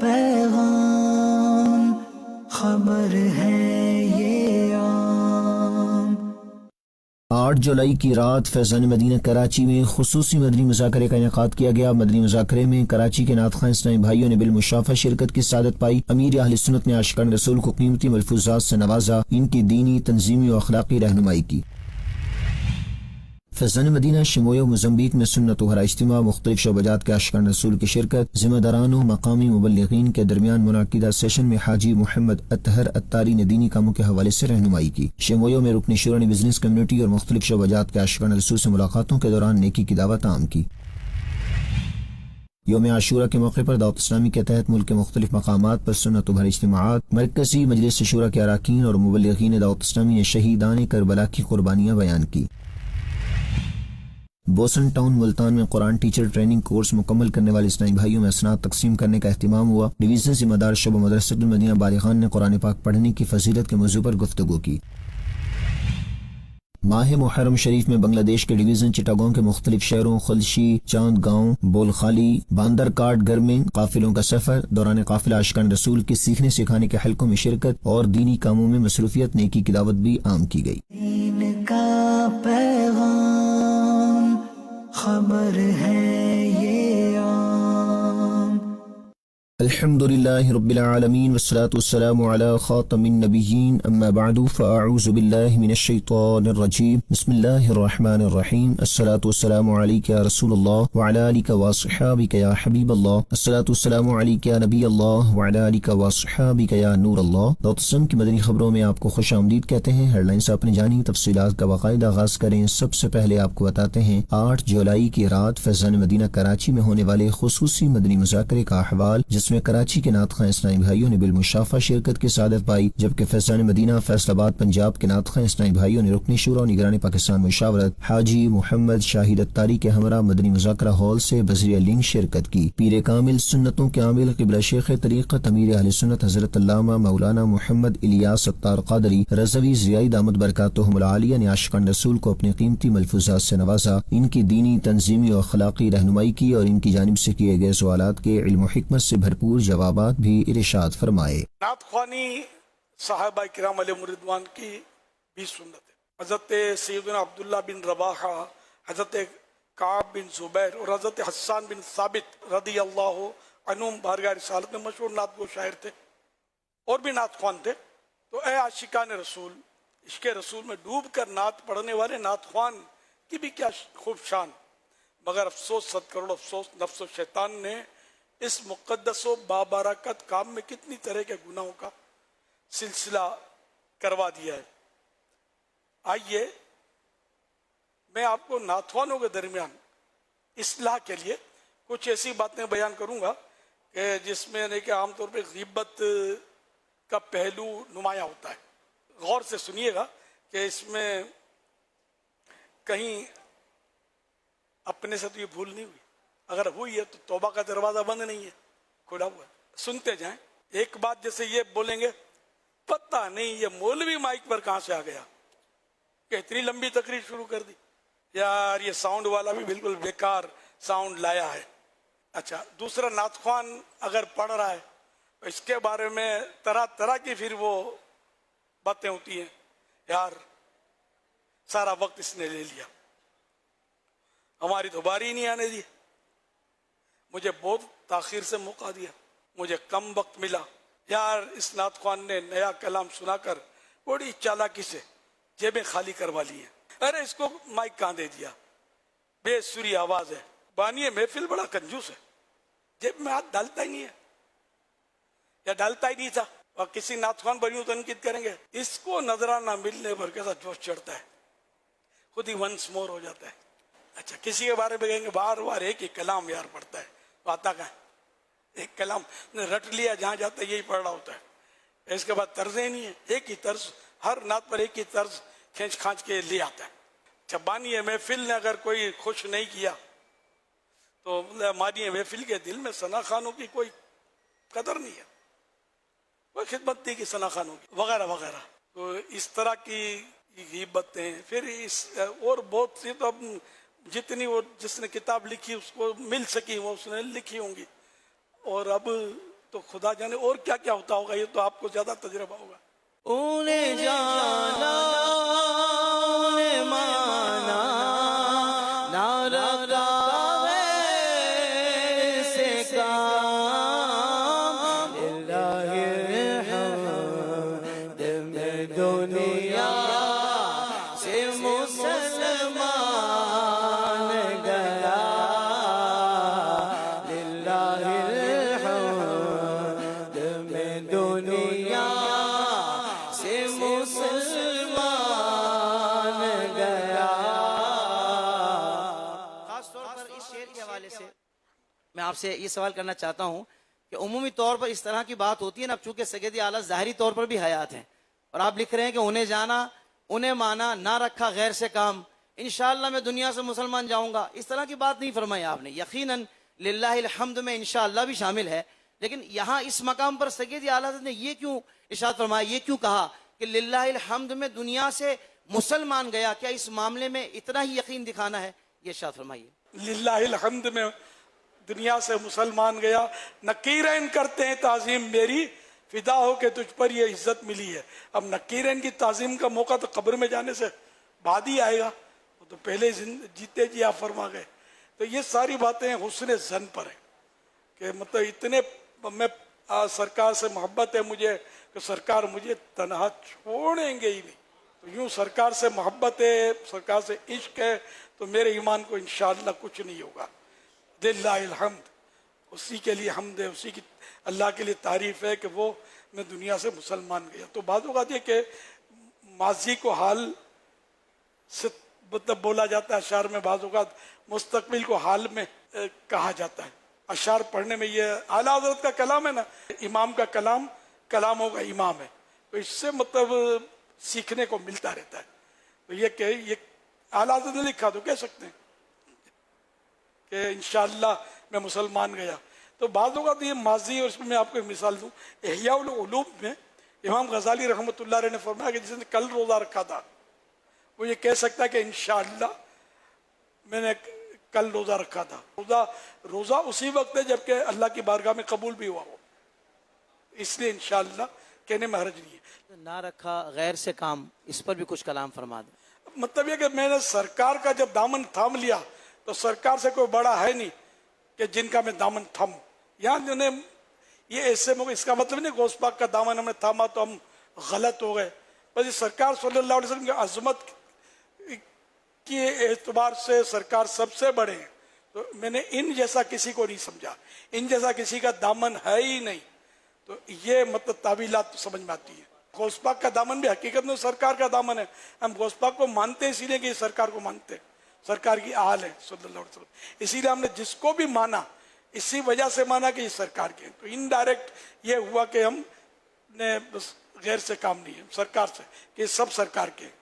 پیغام خبر ہے یہ عام۔ 8 جولائی کی رات فیضان مدینہ کراچی میں خصوصی مدنی مذاکرے کا انعقاد کیا گیا۔ مدنی مذاکرے میں کراچی کے نعت خواں اسلامی بھائیوں نے بالمشافہ شرکت کی سعادت پائی۔ امیر اہل سنت نے عاشقان رسول کو قیمتی ملفوظات سے نوازا، ان کی دینی، تنظیمی و اخلاقی رہنمائی کی۔ فیضان مدینہ شمویہ و موزمبیق میں سنت و ہرا اجتماع، مختلف شعبجات کے عاشقان رسول کی شرکت، ذمہ داران و مقامی مبلغین کے درمیان منعقدہ سیشن میں حاجی محمد اطہر اتاری نے دینی کاموں کے حوالے سے رہنمائی کی۔ شمویہ میں رکن شورا نے بزنس کمیونٹی اور مختلف شعبجات کے عاشقان رسول سے ملاقاتوں کے دوران نیکی کی دعوت عام کی۔ یوم عاشورہ کے موقع پر دعوت اسلامی کے تحت ملک کے مختلف مقامات پر سنت و بھر اجتماعات، مرکزی مجلس شورا کے اراکین اور مبلغین دعوت اسلامی نے شہیدان کربلا کی قربانیاں بیان کی۔ بوسن ٹاؤن ملتان میں قرآن ٹیچر ٹریننگ کورس مکمل کرنے والے اسلامی بھائیوں میں اسناد تقسیم کرنے کا اہتمام ہوا۔ ڈویژن ذمہ دار شعبہ مدرسۃ المدینہ بالغان نے قرآن پاک پڑھنے کی فضیلت کے موضوع پر گفتگو کی۔ ماہ محرم شریف میں بنگلہ دیش کے ڈویژن چٹاگانگ کے مختلف شہروں خلشی، چاند گاؤں، بولخالی، باندر کاٹ گھر میں قافلوں کا سفر، دوران قافلہ عاشقان رسول کے سیکھنے سکھانے کے حلقوں میں شرکت اور دینی کاموں میں مصروفیت، نیکی کی دعوت بھی عام کی گئی۔ دین کا پیغام خبر ہے یہ عام۔ الحمدللہ رب العالمین والصلاة والسلام علی خاتم النبیین، اما بعد فاعوذ باللہ من الشیطان الرجیم، بسم اللہ الرحمن الرحیم، الصلاة والسلام علیک یا رسول اللہ وعلی آلک واصحابک یا حبیب اللہ، الصلاة والسلام علیک یا نبی اللہ وعلی آلک واصحابک یا نور اللہ۔ دعوت اسلام کی مدنی خبروں میں آپ کو خوش آمدید کہتے ہیں۔ ہیڈ لائنز آپ نے جانی، تفصیلات کا باقاعدہ آغاز کریں۔ سب سے پہلے آپ کو بتاتے ہیں 8 جولائی کی رات فیضان مدینہ کراچی میں ہونے والے خصوصی مدنی مذاکرے کا احوال، جس میں کراچی کے نعت خواں اسلامی بھائیوں نے بالمشافہ شرکت کی سعادت پائی، جبکہ فیضان مدینہ فیصل آباد پنجاب کے نعت خواں اسلامی بھائیوں نے رکن شورا و نگران پاکستان مشاورت حاجی محمد شاہد اتاری کے ہمراہ مدنی مذاکرہ ہال سے بذریعہ لنک شرکت کی۔ پیر کامل سنتوں کے عامل قبلہ شیخ طریقت امیر اہل سنت حضرت علامہ مولانا محمد الیاس اتار قادری رضوی ضیائی دامت برکاتہم العالیہ نے عاشقان رسول کو اپنے قیمتی ملفوظات سے نوازا، ان کی دینی، تنظیمی و اخلاقی رہنمائی کی اور ان کی جانب سے کیے گئے سوالات کے علم و حکمت سے بھرپور جوابات بھی ارشاد فرمائے۔ نعت خوانی صحابہ کرام علیہ رضوان کی بھی سنت ہے۔ حضرت سیدنا عبداللہ بن رواحہ، حضرت کعب بن زبیر اور حضرت حسان بن ثابت رضی اللہ عنہم بارگاہ رسالت میں مشہور نعت گو شاعر تھے اور بھی نعت خوان تھے۔ تو اے عاشقان رسول، عشق رسول میں ڈوب کر نعت پڑھنے والے نعت خوان کی بھی کیا خوب شان، مگر افسوس، 100 کروڑ افسوس، نفس و شیطان نے اس مقدس و بابرکت کام میں کتنی طرح کے گناہوں کا سلسلہ کروا دیا ہے۔ آئیے میں آپ کو ناتھوانوں کے درمیان اصلاح کے لیے کچھ ایسی باتیں بیان کروں گا کہ جس میں کہ عام طور پہ غیبت کا پہلو نمایاں ہوتا ہے۔ غور سے سنیے گا کہ اس میں کہیں اپنے سے تو یہ بھول نہیں ہوئی، اگر ہوئی ہے تو توبہ کا دروازہ بند نہیں ہے، کھلا ہوا ہے۔ سنتے جائیں۔ ایک بات جیسے یہ بولیں گے، پتہ نہیں یہ مولوی مائک پر کہاں سے آ گیا کہ اتنی لمبی تقریر شروع کر دی، یار یہ ساؤنڈ والا بھی بالکل بیکار ساؤنڈ لایا ہے۔ اچھا، دوسرا نعت خوان اگر پڑھ رہا ہے تو اس کے بارے میں طرح طرح کی پھر وہ باتیں ہوتی ہیں، یار سارا وقت اس نے لے لیا، ہماری تو باری ہی نہیں آنے دی، مجھے بہت تاخیر سے موقع دیا، مجھے کم وقت ملا، یار اس نعت خوان نے نیا کلام سنا کر بڑی چالاکی سے جیبیں خالی کروا لی ہیں، ارے اس کو مائک کہاں دے دیا، بے سری آواز ہے، بانی محفل بڑا کنجوس ہے، جیب میں ہاتھ ڈالتا ہی نہیں ہے یا ڈالتا ہی نہیں تھا، اور کسی نعت خوان بریوں تنقید کریں گے، اس کو نظرانہ ملنے پر کیسا جوش چڑھتا ہے، خود ہی ونس مور ہو جاتا ہے۔ اچھا، کسی کے بارے میں کہیں گے بار بار ایک ہی کلام یار پڑھتا ہے، تو آتا کہاں ہے؟ ایک کلام نے رٹ لیا، جہاں جاتا ہے یہی پڑھ رہا ہوتا ہے، اس کے بعد طرزیں نہیں ہیں، ایک ہی طرز، ہر نعت پر ایک ہی طرز کھینچ کھانچ کے لے آتا ہے۔ اچھا، بانی محفل نے اگر کوئی خوش نہیں کیا تو مانی محفل کے دل میں ثنا خانوں کی کوئی قدر نہیں ہے، کوئی خدمت نہیں کی ثنا خانوں کی، وغیرہ وغیرہ۔ تو اس طرح کی غیبتیں، پھر اس اور بہت سی، تو اب جتنی وہ جس نے کتاب لکھی اس کو مل سکی وہ اس نے لکھی ہوں گی، اور اب تو خدا جانے اور کیا کیا ہوتا ہوگا، یہ تو آپ کو زیادہ تجربہ ہوگا. انہیں جانا انہیں مانا نہ رکھا ویسے کام، الہ الحمد میں دنیا سے مسلمان گیا، للہ الحمد میں دنیا سے مسلمان گیا. خاص طور پر اس شعر کے حوالے سے میں آپ سے یہ سوال کرنا چاہتا ہوں کہ عمومی طور پر اس طرح کی بات ہوتی ہے نا، اب چونکہ سید اعلیٰ ظاہری طور پر بھی حیات ہیں، اور آپ لکھ رہے ہیں کہ انہیں جانا انہیں مانا نہ رکھا غیر سے کام، انشاءاللہ میں دنیا سے مسلمان جاؤں گا، اس طرح کی بات نہیں فرمائی آپ نے. یقیناً للہ الحمد میں انشاءاللہ بھی شامل ہے، لیکن یہاں اس مقام پر سید اعلیٰ حضرت نے یہ کیوں ارشاد فرمایا، یہ کیوں کہا کہ للہ الحمد میں دنیا سے مسلمان گیا؟ کیا اس معاملے میں اتنا ہی یقین دکھانا ہے؟ یہ ارشاد فرمائیے. للہ الحمد میں دنیا سے مسلمان گیا، نکیرین کرتے ہیں تعظیم میری، فدا ہو کہ تجھ پر یہ عزت ملی ہے. اب نکیرین کی تعظیم کا موقع تو قبر میں جانے سے بعد ہی آئے گا، وہ تو پہلے جیتے جی آپ فرما گئے. تو یہ ساری باتیں حسن ظن پر ہیں کہ مطلب اتنے میں سرکار سے محبت ہے مجھے کہ سرکار مجھے تنہا چھوڑیں گے ہی نہیں. تو یوں سرکار سے محبت ہے، سرکار سے عشق ہے، تو میرے ایمان کو انشاءاللہ کچھ نہیں ہوگا. للہ الحمد، اسی کے لیے حمد ہے، اسی کی اللہ کے لیے تعریف ہے کہ وہ میں دنیا سے مسلمان گیا. تو بعض اوقات یہ کہ ماضی کو حال سے مطلب بولا جاتا ہے اشعار میں، بعض اوقات مستقبل کو حال میں کہا جاتا ہے. اشعار پڑھنے میں یہ اعلیٰ حضرت کا کلام ہے نا، امام کا کلام کلاموں کا امام ہے، تو اس سے مطلب سیکھنے کو ملتا رہتا ہے. تو یہ کہ یہ اعلیٰ حضرت نے لکھا تو کہہ سکتے ہیں کہ انشاءاللہ میں مسلمان گیا. تو بعض اوقات یہ ماضی، اور اس میں میں آپ کو ایک مثال دوں، احیاء العلوم میں امام غزالی رحمۃ اللہ علیہ نے فرمایا کہ جس نے کل روزہ رکھا تھا وہ یہ کہہ سکتا ہے کہ انشاءاللہ میں نے کل روزہ رکھا تھا. روزہ اسی وقت ہے جبکہ اللہ کی بارگاہ میں قبول بھی ہوا ہو، اس لیے انشاءاللہ کہنے میں حرج نہیں ہے. نہ رکھا غیر سے کام، اس پر بھی کچھ کلام فرما دیں. مطلب یہ کہ میں نے سرکار کا جب دامن تھام لیا تو سرکار سے کوئی بڑا ہے نہیں کہ جن کا میں دامن تھاموں. یہاں جو نے یہ ایسے موقع، اس کا مطلب نہیں غوث پاک کا دامن ہم نے تھاما تو ہم غلط ہو گئے، بس یہ سرکار صلی اللہ علیہ وسلم کی عظمت کے اعتبار سے سرکار سب سے بڑے ہیں. تو میں نے ان جیسا کسی کو نہیں سمجھا، ان جیسا کسی کا دامن ہے ہی نہیں. تو یہ مطلب تعویلات سمجھ میں آتی ہے. غوث پاک کا دامن بھی حقیقت میں سرکار کا دامن ہے. ہم غوث پاک کو مانتے ہیں اسی لیے کہ یہ سرکار کو مانتے ہیں، سرکار کی آل ہے صلی اللہ علیہ وسلم. اسی لیے ہم نے جس کو بھی مانا اسی وجہ سے مانا کہ یہ سرکار کے ہیں. تو انڈائریکٹ یہ ہوا کہ ہم نے بس غیر سے کام نہیں ہے، سرکار سے، کہ سب سرکار کے ہیں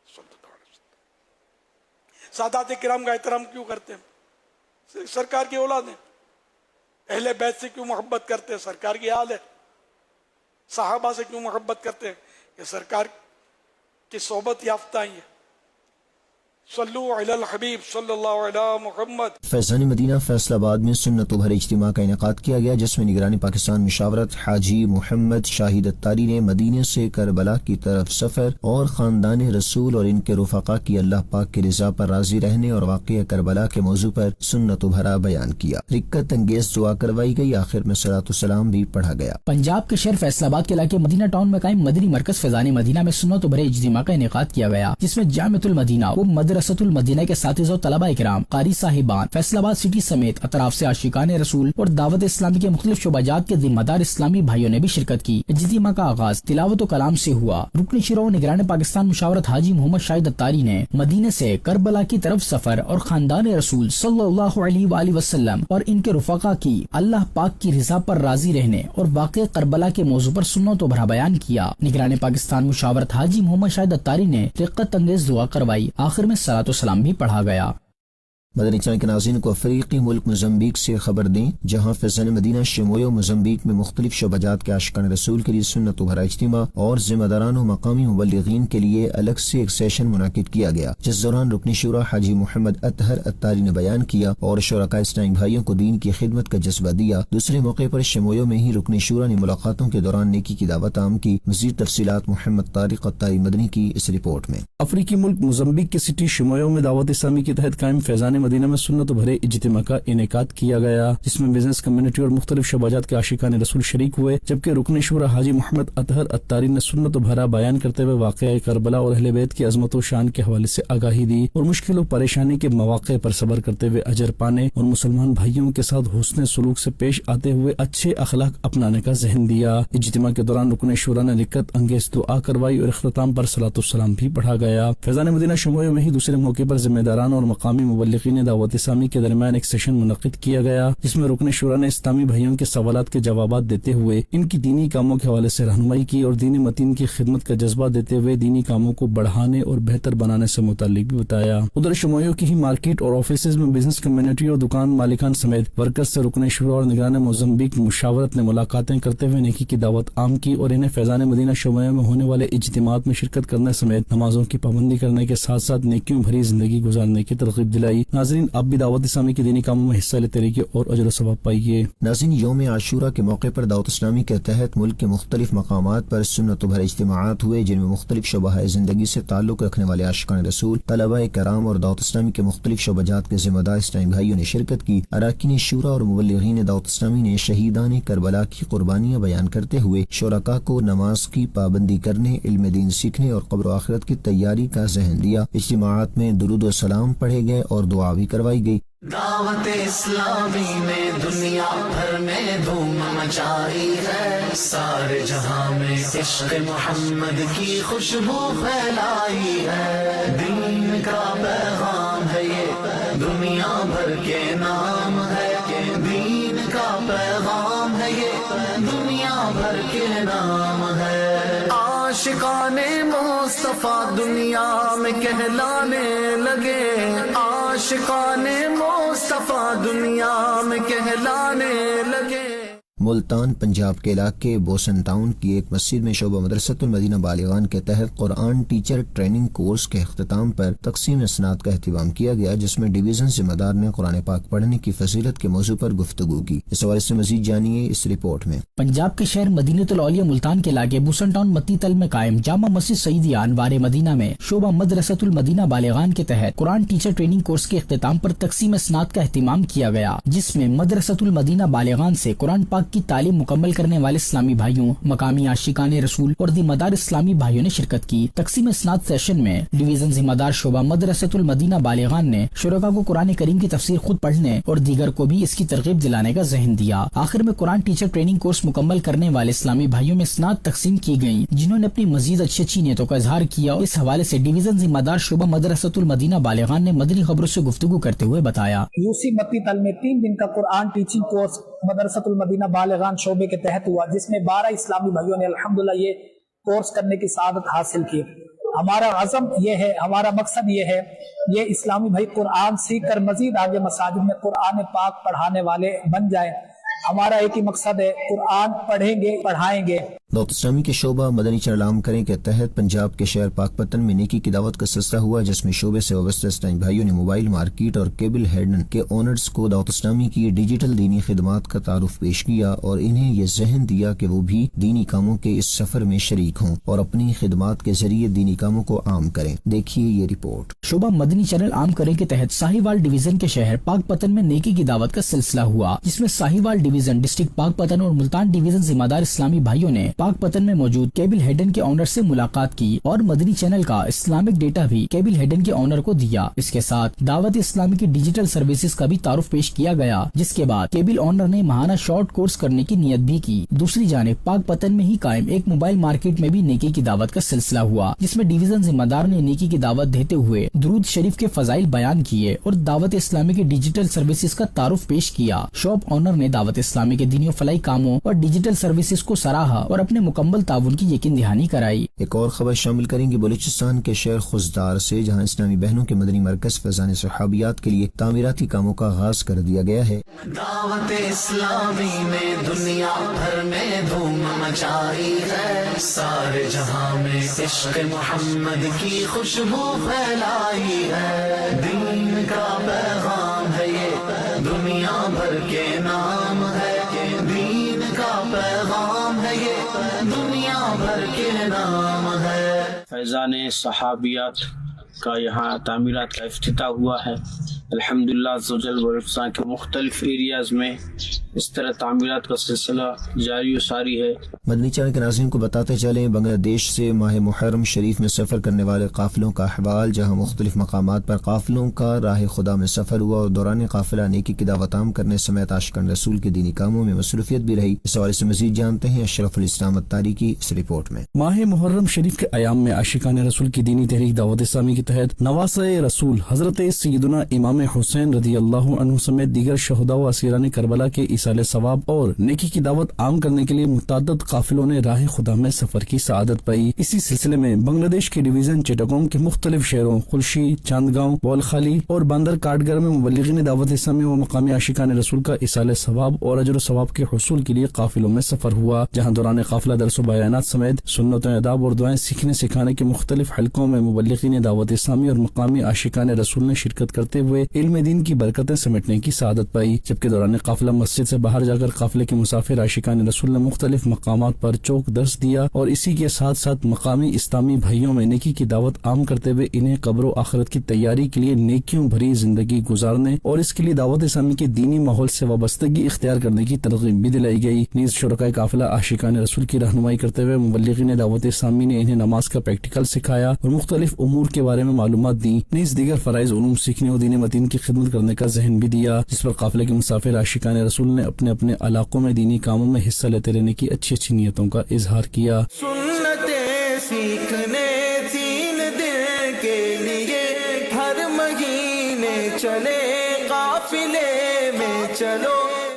صلی اللہ علیہ وسلم. سادات کرام کا احترام کیوں کرتے ہیں؟ سرکار کی اولاد ہیں. اہل بیت سے کیوں محبت کرتے ہیں؟ سرکار کی آل ہے. صحابہ سے کیوں محبت کرتے ہیں؟ کہ سرکار کی صحبت یافتہ ہی ہے. صلو علی الحبیب صلی اللہ علی محمد. فیضان مدینہ فیصل آباد میں سنت و بھرے اجتماع کا انعقاد کیا گیا، جس میں نگرانی پاکستان مشاورت حاجی محمد شاہد اتاری نے مدینے سے کربلا کی طرف سفر اور خاندان رسول اور ان کے رفقا کی اللہ پاک کی رضا پر راضی رہنے اور واقعہ کربلا کے موضوع پر سنت و بھرا بیان کیا. رکت انگیز دعا کروائی گئی، آخر میں صلاۃ والسلام بھی پڑھا گیا. پنجاب کے شہر فیصل آباد کے علاقے مدینہ ٹاؤن میں قائم مدنی مرکز فیضان مدینہ میں سنت و بھرے اجتماع کا انعقاد کیا گیا، جس میں جامعۃ المدینہ و مدرسۃ المدینہ کے اساتذہ و طلباء کرام، قاری صاحبان فیصل آباد سٹی سمیت اطراف سے عاشقان رسول اور دعوت اسلامی کے مختلف شعبات کے ذمہ دار اسلامی بھائیوں نے بھی شرکت کی. اجتماع کا آغاز تلاوت و کلام سے ہوا. رکن شورا و نگران پاکستان مشاورت حاجی محمد شاہد اتاری نے مدینے سے کربلا کی طرف سفر اور خاندان رسول صلی اللہ علیہ وآلہ وسلم اور ان کے رفقا کی اللہ پاک کی رضا پر راضی رہنے اور واقع کربلا کے موضوع پر سنت و بھرا بیان کیا. نگران پاکستان مشاورت حاجی محمد شاہد اتاری نے رقت انگیز دعا کروائی، آخر میں صلاۃ و سلام بھی پڑھا گیا. مدنی چینل کے ناظرین کو افریقی ملک موزمبیق سے خبر دیں، جہاں فیضان مدینہ شمویہ موزمبیق میں مختلف شعبہ جات کے عاشقان رسول کے لیے سنت و بھرا اجتماع اور ذمہ داران و مقامی مبلغین کے لیے الگ سے ایک سیشن منعقد کیا گیا، جس دوران رکن شورا حاجی محمد اطہر اتاری نے بیان کیا اور شرکاء اسلامی بھائیوں کو دین کی خدمت کا جذبہ دیا۔ دوسرے موقع پر شمویہ میں ہی رکن شورا نے ملاقاتوں کے دوران نیکی کی دعوت عام کی۔ مزید تفصیلات محمد طارق اتاری مدنی کی اس رپورٹ میں۔ افریقی ملک موزمبیق کی سٹی شمویہ میں دعوت اسلامی کے تحت قائم فیضان مدینہ میں سنت و بھرے اجتماع کا انعقاد کیا گیا، جس میں بزنس کمیونٹی اور مختلف شعبہ جات کے عاشقان رسول شریک ہوئے، جبکہ رکن شورا حاجی محمد اطہر اتاری نے سنت و بھرا بیان کرتے ہوئے واقعہ کربلا اور اہل بیت کی عظمت و شان کے حوالے سے آگاہی دی اور مشکل و پریشانی کے مواقع پر صبر کرتے ہوئے اجر پانے اور مسلمان بھائیوں کے ساتھ حسن سلوک سے پیش آتے ہوئے اچھے اخلاق اپنانے کا ذہن دیا۔ اجتماع کے دوران رکن شورا نے لکت انگیز دعا کروائی اور اختتام پر صلاۃ السلام بھی پڑھا گیا۔ فیضان مدینہ شمویہ میں ہی دوسرے موقع پر ذمہ داران اور مقامی مبلغین دعوت اسلامی کے درمیان ایک سیشن منعقد کیا گیا، جس میں رکن شورا نے اسلامی بھائیوں کے سوالات کے جوابات دیتے ہوئے ان کی دینی کاموں کے حوالے سے رہنمائی کی اور دین متین کی خدمت کا جذبہ دیتے ہوئے دینی کاموں کو بڑھانے اور بہتر بنانے سے متعلق بھی بتایا۔ ادھر شمویہ کی ہی مارکیٹ اور آفیسز میں بزنس کمیونٹی اور دکان مالکان سمیت ورکرز سے رکن شورا اور نگران موزمبیق مشاورت نے ملاقاتیں کرتے ہوئے نیکی کی دعوت عام کی اور انہیں فیضان مدینہ شمویہ میں ہونے والے اجتماعات میں شرکت کرنے سمیت نمازوں کی پابندی کرنے کے ساتھ ساتھ نیکیوں بھری زندگی گزارنے کی ترغیب دلائی۔ ناظرین، آپ بھی دعوت اسلامی کے دینی کاموں میں حصہ لیتے رہیے اور اجر و ثواب پائیے۔ ناظرین، یوم عاشورہ کے موقع پر دعوت اسلامی کے تحت ملک کے مختلف مقامات پر سنت و بھرے اجتماعات ہوئے، جن میں مختلف شعبہ زندگی سے تعلق رکھنے والے عاشقان رسول، طلباء کرام اور دعوت اسلامی کے مختلف شعبہ جات کے ذمہ دار اسلامی بھائیوں نے شرکت کی۔ اراکین شورا اور مبلغین دعوت اسلامی نے شہیدان کربلا کی قربانیاں بیان کرتے ہوئے شرکاء کو نماز کی پابندی کرنے، علم دین سیکھنے اور قبر و آخرت کی تیاری کا ذہن دیا۔ اجتماعات میں درود و سلام پڑھے گئے اور دعا بھی کروائی گئی۔ دعوت اسلامی نے دنیا بھر میں دھوم مچائی ہے، سارے جہاں میں عشق محمد کی خوشبو پھیلائی ہے۔ دین کا پیغام ہے یہ، دنیا بھر کے نام ہے، دین کا پیغام ہے یہ، دنیا بھر کے نام ہے۔ عاشقان مصطفیٰ دنیا میں کہلانے لگے، عاشقان مصطفیٰ دنیا میں کہلانے لگے۔ ملتان پنجاب کے علاقے بوسن ٹاؤن کی ایک مسجد میں شعبہ مدرسۃ المدینہ بالغان کے تحت قرآن ٹیچر ٹریننگ کورس کے اختتام پر تقسیم اسناد کا اہتمام کیا گیا، جس میں ڈویژن ذمہ دار نے قرآن پاک پڑھنے کی فضیلت کے موضوع پر گفتگو کی۔ اس حوالے سے مزید جانیے اس رپورٹ میں۔ پنجاب کے شہر مدینۃ الاولیاء ملتان کے علاقے بوسن ٹاؤن متی تل میں قائم جامع مسجد سیدیہ انوار مدینہ میں شعبہ مدرسۃ المدینہ بالغان کے تحت قرآن ٹیچر ٹریننگ کورس کے اختتام پر تقسیم اسناد کا اہتمام کیا گیا، جس میں مدرسۃ المدینہ بالغان سے قرآن پاک کی تعلیم مکمل کرنے والے اسلامی بھائیوں، مقامی عاشقان رسول اور ذمہ دار اسلامی بھائیوں نے شرکت کی۔ تقسیم اسناد سیشن میں ڈویژن ذمہ دار شعبہ مدرسۃ المدینہ بالغان نے شرکاء کو قرآن کریم کی تفسیر خود پڑھنے اور دیگر کو بھی اس کی ترغیب دلانے کا ذہن دیا۔ آخر میں قرآن ٹیچر ٹریننگ کورس مکمل کرنے والے اسلامی بھائیوں میں اسناد تقسیم کی گئیں، جنہوں نے اپنی مزید اچھی نیتوں کا اظہار کیا۔ اس حوالے سے ڈویژن ذمہ دار شعبہ مدرسۃ المدینہ بالغان نے مدنی خبروں سے گفتگو کرتے ہوئے بتایا، یوسی متی تل میں 3 دن کا قرآن ٹیچنگ کورس مدرسۃ المدینہ بالغان شعبے کے تحت ہوا، جس میں 12 اسلامی بھائیوں نے الحمدللہ یہ کورس کرنے کی سعادت حاصل کی۔ ہمارا عزم یہ ہے، ہمارا مقصد یہ ہے، یہ اسلامی بھائی قرآن سیکھ کر مزید آگے مساجد میں قرآن پاک پڑھانے والے بن جائیں۔ ہمارا ایک ہی مقصد ہے، قرآن پڑھیں گے، پڑھائیں گے۔ دعوت اسلامی کے شعبہ مدنی چینل عام کریں کے تحت پنجاب کے شہر پاک پتن میں نیکی کی دعوت کا سلسلہ ہوا، جس میں شعبے سے وابستہ اسلامی بھائیوں نے موبائل مارکیٹ اور کیبل ہیڈن کے اونرز کو دعوت اسلامی کی ڈیجیٹل دینی خدمات کا تعارف پیش کیا اور انہیں یہ ذہن دیا کہ وہ بھی دینی کاموں کے اس سفر میں شریک ہوں اور اپنی خدمات کے ذریعے دینی کاموں کو عام کریں۔ دیکھیے یہ رپورٹ۔ شعبہ مدنی چینل عام کریں کے تحت ساہیوال ڈویژن کے شہر پاک پتن میں نیکی کی دعوت کا سلسلہ ہوا، جس میں ساہیوال ڈویژن، ڈسٹرکٹ پاک پتن اور ملتان ڈویژن ذمہ دار اسلامی بھائیوں نے پاک پتن میں موجود کیبل ہیڈن کے اونر سے ملاقات کی اور مدنی چینل کا اسلامک ڈیٹا بھی کیبل ہیڈن کے اونر کو دیا۔ اس کے ساتھ دعوت اسلامی کی ڈیجیٹل سروسز کا بھی تعارف پیش کیا گیا، جس کے بعد کیبل اونر نے ماہانہ شارٹ کورس کرنے کی نیت بھی کی۔ دوسری جانب پاک پتن میں ہی قائم ایک موبائل مارکیٹ میں بھی نیکی کی دعوت کا سلسلہ ہوا، جس میں ڈویژن ذمہ دار نے نیکی کی دعوت دیتے ہوئے درود شریف کے فضائل بیان کیے اور دعوت اسلامی کی ڈیجیٹل سروسز کا تعارف پیش کیا۔ شاپ اونر نے دعوت اسلامی کے دینی و فلاحی کاموں اور ڈیجیٹل سروسز کو سراہا اور اپنے مکمل تعاون کی یقین دہانی کرائی۔ ایک اور خبر شامل کریں گے بلوچستان کے شہر خزدار سے، جہاں اسلامی بہنوں کے مدنی مرکز فیضان صحابیات کے لیے تعمیراتی کاموں کا آغاز کر دیا گیا ہے۔ دعوت اسلامی نے دنیا بھر میں دھوم مچائی ہے، سارے جہاں میں عشق محمد کی خوشبو پھیلائی ہے، دین کا پیغام ہے یہ دنیا بھر کے نام ہے، دین کا پیغام ہے یہ دنیا بھر کے نام ہے۔ فیضان صحابیات کا یہاں تعمیرات کا افتتاح ہوا ہے۔ الحمدللہ عزوجل بلوچستان کے مختلف ایریاز میں اس طرح تعمیرات کا سلسلہ جاری و ساری ہے۔ مدنی چینل کے ناظرین کو بتاتے چلیں بنگلہ دیش سے ماہ محرم شریف میں سفر کرنے والے قافلوں کا احوال، جہاں مختلف مقامات پر قافلوں کا راہ خدا میں سفر ہوا اور دوران قافلہ نیکی کی دعوت عام کرنے سمیت عاشقان رسول کے دینی کاموں میں مصروفیت بھی رہی۔ اس حوالے سے مزید جانتے ہیں اشرف الاسلام الطاری کی اس رپورٹ میں۔ ماہ محرم شریف کے ایام میں عاشقان رسول کی دینی تحریک دعوت اسلامی کے تحت نواسۂ رسول حضرت سیدنا امام حسین رضی اللہ عنہ سمیت دیگر شہداء و اسیران کربلا کے ایصال ثواب اور نیکی کی دعوت عام کرنے کے لیے متعدد قافلوں نے راہ خدا میں سفر کی سعادت پائی۔ اسی سلسلے میں بنگلہ دیش کے ڈویژن چٹاگونگ کے مختلف شہروں خلشی، چاندگاؤں، بولخالی اور باندر کاٹگر میں مبلغین دعوت اسلامی و مقامی عاشقان رسول کا ایصال ثواب اور اجر و ثواب کے حصول کے لیے قافلوں میں سفر ہوا، جہاں دوران قافلہ درس و بیانات سمیت سنت و آداب اور دعائیں سیکھنے سکھانے کے مختلف حلقوں میں مبلغین دعوت اسلامی اور مقامی عاشقان رسول نے شرکت کرتے ہوئے علم دین کی برکتیں سمیٹنے کی سعادت پائی، جبکہ دوران قافلہ مسجد سے باہر جا کر قافلے کے مسافر عاشقان رسول نے مختلف مقامات پر چوک درس دیا اور اسی کے ساتھ ساتھ مقامی اسلامی بھائیوں میں نیکی کی دعوت عام کرتے ہوئے انہیں قبر و آخرت کی تیاری کے لیے نیکیوں بھری زندگی گزارنے اور اس کے لیے دعوت اسلامی کے دینی ماحول سے وابستگی اختیار کرنے کی ترغیب بھی دلائی گئی۔ نیز شرکائے قافلہ عاشقان رسول کی رہنمائی کرتے ہوئے مبلغین دعوت اسلامی نے انہیں نماز کا پریکٹیکل سکھایا اور مختلف امور کے بارے میں معلومات دی، نیز دیگر فرائض علوم سیکھنے اور دین متین کی خدمت کرنے کا ذہن بھی دیا، جس پر قافلے کے مسافر عاشقان رسول نے اپنے اپنے علاقوں میں دینی کاموں میں حصہ لیتے رہنے کی اچھی اچھی نیتوں کا اظہار کیا۔ سنتیں سیکھنے تین دن کے لیے ہر مہینے چلے قافلے میں چلو۔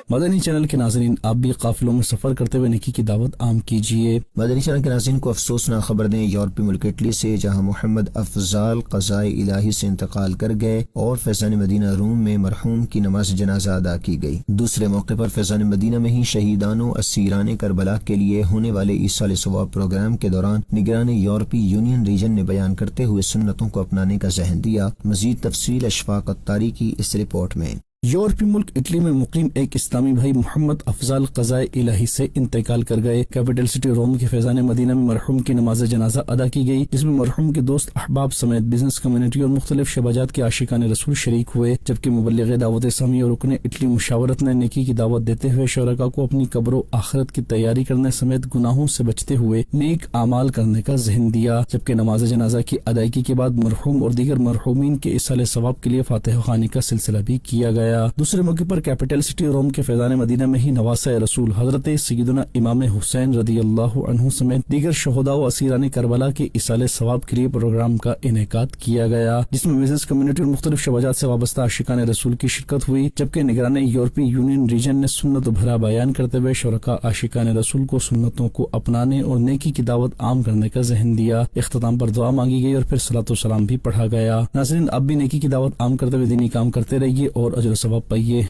مدنی چینل کے ناظرین، آپ بھی قافلوں میں سفر کرتے ہوئے نیکی کی دعوت عام کیجیے۔ مدنی چینل کے ناظرین کو افسوسناک خبر دیں یورپی ملک اٹلی سے، جہاں محمد افضال قضائے الہی سے انتقال کر گئے اور فیضان مدینہ روم میں مرحوم کی نماز جنازہ ادا کی گئی۔ دوسرے موقع پر فیضان مدینہ میں ہی شہیدان و اسیران کربلا کے لیے ہونے والے ایصال ثواب پروگرام کے دوران نگران یورپی یونین ریجن نے بیان کرتے ہوئے سنتوں کو اپنانے کا ذہن دیا۔ مزید تفصیل اشفاق الطاری کی اس رپورٹ میں۔ یورپی ملک اٹلی میں مقیم ایک اسلامی بھائی محمد افضال قضائے الہی سے انتقال کر گئے۔ کیپٹل سٹی روم کے فیضان مدینہ میں مرحوم کی نماز جنازہ ادا کی گئی، جس میں مرحوم کے دوست احباب سمیت بزنس کمیونٹی اور مختلف شباجات کے عاشقان رسول شریک ہوئے، جبکہ مبلغ دعوت اسلامی اور رکن اٹلی مشاورت نے نیکی کی دعوت دیتے ہوئے شرکاء کو اپنی قبر و آخرت کی تیاری کرنے سمیت گناہوں سے بچتے ہوئے نیک اعمال کرنے کا ذہن دیا، جبکہ نماز جنازہ کی ادائیگی کے بعد مرحوم اور دیگر مرحومین کے ایصال ثواب کے لیے فاتحہ خوانی کا سلسلہ بھی کیا گیا۔ دوسرے موقع پر کیپٹل سٹی روم کے فیضان مدینہ میں ہی نواسۂ رسول حضرت سیدنا امام حسین رضی اللہ عنہ سمیت دیگر شہداء و اسیران کربلا کے ایصال ثواب کے لیے پروگرام کا انعقاد کیا گیا، جس میں بزنس کمیونٹی اور مختلف شباجات سے وابستہ عاشقان رسول کی شرکت ہوئی، جبکہ نگران یورپی یونین ریجن نے سنت بھرا بیان کرتے ہوئے شرکاء عاشقان رسول کو سنتوں کو اپنانے اور نیکی کی دعوت عام کرنے کا ذہن دیا۔ اختتام پر دعا مانگی گئی اور پھر صلاۃ و سلام بھی پڑھا گیا۔ ناظرین، اب بھی نیکی کی دعوت عام کرتے ہوئے دینی کام کرتے رہیے اور اجر و ثواب پائیے۔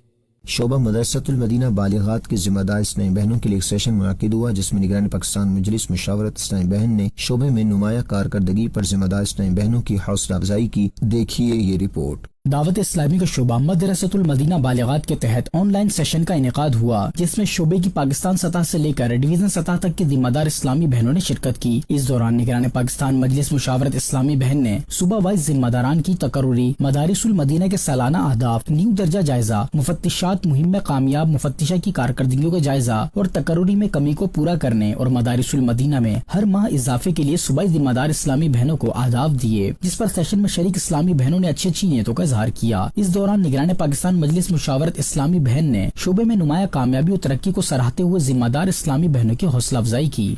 شعبہ مدرسۃ المدینہ بالغات کی ذمہ دار اسلامی بہنوں کے لیے ایک سیشن منعقد ہوا، جس میں نگران پاکستان مجلس مشاورت اسلامی بہن نے شعبے میں نمایاں کارکردگی پر ذمہ دار اسلامی بہنوں کی حوصلہ افزائی کی۔ دیکھیے یہ رپورٹ۔ دعوت اسلامی کا شعبہ مدرسۃ المدینہ بالغات کے تحت آن لائن سیشن کا انعقاد ہوا، جس میں شعبے کی پاکستان سطح سے لے کر ڈویژن سطح تک کی ذمہ دار اسلامی بہنوں نے شرکت کی۔ اس دوران نگران پاکستان مجلس مشاورت اسلامی بہن نے صوبہ وائز ذمہ داران کی تقرری، مدارس المدینہ کے سالانہ اہداف، نیو درجہ جائزہ، مفتشات مہم میں کامیاب مفتشہ کی کارکردگیوں کا جائزہ اور تقرری میں کمی کو پورا کرنے اور مدارس المدینہ میں ہر ماہ اضافے کے لیے صوبائی ذمہ دار اسلامی بہنوں کو اہداف دیے، جس پر سیشن میں شریک اسلامی بہنوں نے اچھی نیتوں کا اظہار کیا۔ اس دوران نگران پاکستان مجلس مشاورت اسلامی بہن نے شعبے میں نمایاں کامیابی اور ترقی کو سراہتے ہوئے ذمہ دار اسلامی بہنوں کی حوصلہ افزائی کی۔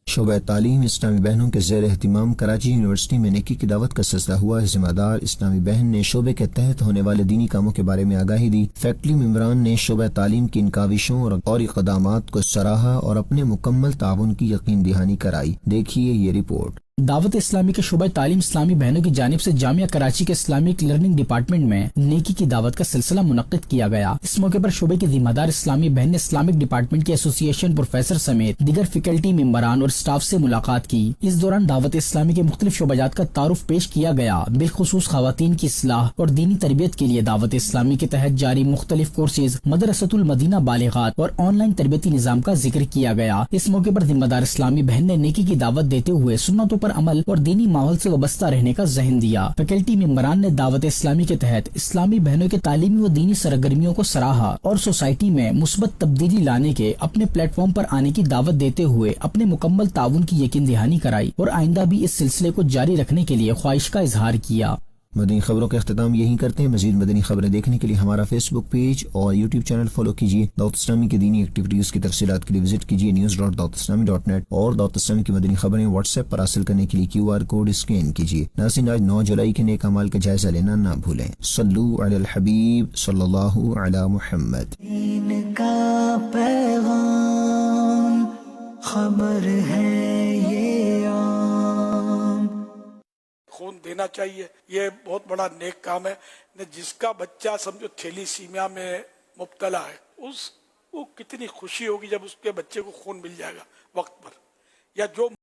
شعبہ تعلیم اسلامی بہنوں کے زیر اہتمام کراچی یونیورسٹی میں نیکی کی دعوت کا سلسلہ ہوا۔ ذمہ دار اسلامی بہن نے شعبے کے تحت ہونے والے دینی کاموں کے بارے میں آگاہی دی۔ فیکلٹی ممبران نے شعبہ تعلیم کی ان کاوشوں اور اقدامات کو سراہا اور اپنے مکمل تعاون کی یقین دہانی کرائی۔ دیکھیے یہ رپورٹ۔ دعوت اسلامی کے شعبہ تعلیم اسلامی بہنوں کی جانب سے جامعہ کراچی کے اسلامک لرننگ ڈپارٹمنٹ میں نیکی کی دعوت کا سلسلہ منعقد کیا گیا۔ اس موقع پر شعبے کے ذمہ دار اسلامی بہن نے اسلامک ڈپارٹمنٹ کے ایسوسی ایشن پروفیسر سمیت دیگر فیکلٹی ممبران اور اسٹاف سے ملاقات کی۔ اس دوران دعوت اسلامی کے مختلف شعبہ جات کا تعارف پیش کیا گیا، بالخصوص خواتین کی اصلاح اور دینی تربیت کے لیے دعوت اسلامی کے تحت جاری مختلف کورسز، مدرسۃ المدینہ بالغات اور آن لائن تربیتی نظام کا ذکر کیا گیا۔ اس موقع پر ذمہ دار اسلامی بہن نے نیکی کی دعوت دیتے ہوئے سنتوں پر عمل اور دینی ماحول سے وابستہ رہنے کا ذہن دیا۔ فیکلٹی ممبران نے دعوت اسلامی کے تحت اسلامی بہنوں کے تعلیمی و دینی سرگرمیوں کو سراہا اور سوسائٹی میں مثبت تبدیلی لانے کے اپنے پلیٹ فارم پر آنے کی دعوت دیتے ہوئے اپنے مکمل تعاون کی یقین دہانی کرائی اور آئندہ بھی اس سلسلے کو جاری رکھنے کے لیے خواہش کا اظہار کیا۔ مدنی خبروں کا اختتام یہیں کرتے ہیں۔ مزید مدنی خبریں دیکھنے کے لیے ہمارا فیس بک پیج اور یوٹیوب چینل فالو کیجیے۔ دعوت اسلامی کی دینی ایکٹیویٹیز کی تفصیلات کے لیے وزٹ کیجیے news.dawatIslami.net اور دعوت اسلامی کی مدنی خبریں واٹس ایپ پر حاصل کرنے کے لیے QR کوڈ اسکین کیجیے۔ ناظرین، آج 9 جولائی کے نیک اعمال کا جائزہ لینا نہ بھولیں۔ صلو علی الحبیب صلی اللہ علی محمد۔ دین کا پیغام خبر ہے یہ عام۔ خون دینا چاہیے، یہ بہت بڑا نیک کام ہے۔ جس کا بچہ سمجھو تھیلیسیمیا میں مبتلا ہے، وہ کتنی خوشی ہوگی جب اس کے بچے کو خون مل جائے گا وقت پر، یا جو